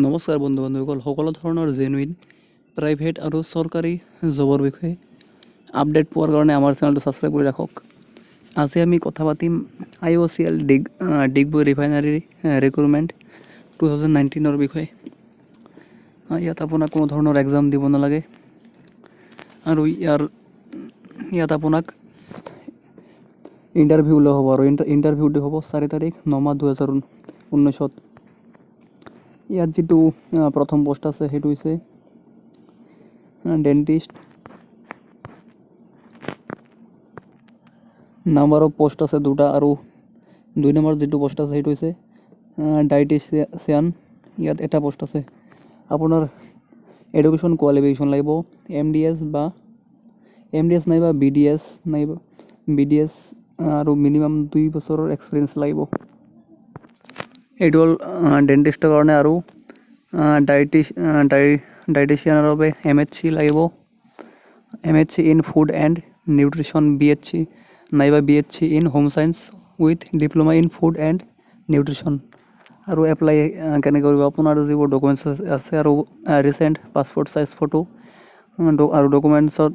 নমস্কাৰ বন্ধু বান্ধৱীসকল, সকলো ধৰণৰ জেনুইন প্ৰাইভেট আৰু চৰকাৰী জবৰ বিষয়ে আপডেট পোৱাৰ কাৰণে আমাৰ চেনেলটো ছাবস্ক্ৰাইব কৰি ৰাখক। আজি আমি কথা পাতিম IOCL ডিগবৈ ৰিফাইনাৰী ৰিক্ৰুটমেণ্ট 2019 বিষয়ে। ইয়াত আপোনাক কোনো ধৰণৰ এক্সাম দিব নালাগে আৰু ইয়াত আপোনাক ইণ্টাৰভিউ লোৱা হ'ব আৰু ইণ্টাৰভিউটো হ'ব 4 তাৰিখ 9 মাহ 2019। ইয়াত যিটো প্ৰথম পোষ্ট আছে সেইটো হৈছে ডেণ্টিষ্ট। নাম্বাৰ অফ পোষ্ট আছে 2টা আৰু 2 নম্বৰ যিটো পোষ্ট আছে সেইটো হৈছে ডায়েটিচিয়ান। ইয়াত এটা পোষ্ট আছে। আপোনাৰ এডুকেশ্যন কোৱালিফিকেশ্যন লাগিব MDS নাইবা BDS আৰু মিনিমাম 2 বছৰৰ এক্সপিৰিয়েঞ্চ লাগিব। এইটো হ'ল ডেণ্টিষ্টৰ কাৰণে। আৰু ডায়েটিচিয়ানৰ বাবে MHC লাগিব, MHC in food and nutrition, BHC নাইবা BHC in home science with diploma in food and nutrition. আৰু এপ্লাই কেনেকৈ কৰিব, আপোনাৰ যিবোৰ ডকুমেণ্টছ আছে আৰু ৰিচেণ্ট পাছপৰ্ট চাইজ ফটো আৰু ডকুমেণ্টছত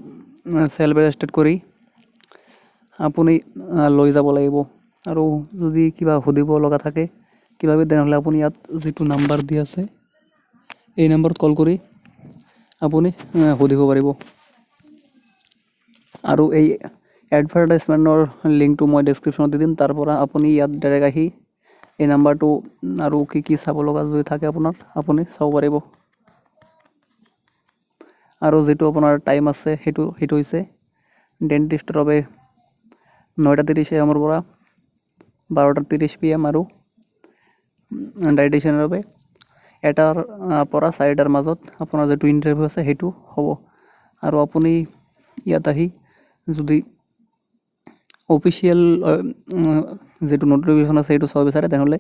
চেল্ফ এটেষ্টেড কৰি আপুনি লৈ যাব লাগিব। আৰু যদি কিবা সুধিব লগা থাকে তেনেহ'লে আপুনি ইয়াত যিটো নাম্বাৰ দি আছে এই নাম্বাৰত কল কৰি আপুনি সুধিব পাৰিব। আৰু এই এডভাৰটাইজমেণ্টৰ লিংকটো মই ডেছক্ৰিপশ্যনত দি দিম, তাৰ পৰা আপুনি ইয়াত ডাইৰেক্ট আহি এই নাম্বাৰটো আৰু কি চাব লগা যদি থাকে আপুনি চাব পাৰিব। আৰু যিটো আপোনাৰ টাইম আছে সেইটো হৈছে ডেণ্টিষ্টৰ বাবে 9:30 AM পৰা 12:30 PM আৰু ডায়েটিচিয়ানৰ বাবে 1টাৰ পৰা 4টাৰ মাজত আপোনাৰ যিটো ইণ্টাৰভিউ আছে সেইটো হ'ব। আৰু আপুনি ইয়াত আহি যদি অফিচিয়েল যিটো নটিফিকেশ্যন আছে সেইটো চাব বিচাৰে তেনেহ'লে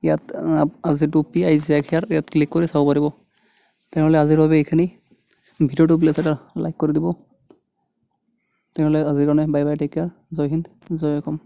ইয়াত যিটো PIC ইয়াত ক্লিক কৰি চাব পাৰিব। তেনেহ'লে আজিৰ বাবে এইখিনি। ভিডিঅ'টো প্লিজ এটা লাইক কৰি দিব। তেনেহ'লে আজিৰ কাৰণে বাই বাই, টেক কেয়াৰ, জয় হিন্দ, জয় অসম।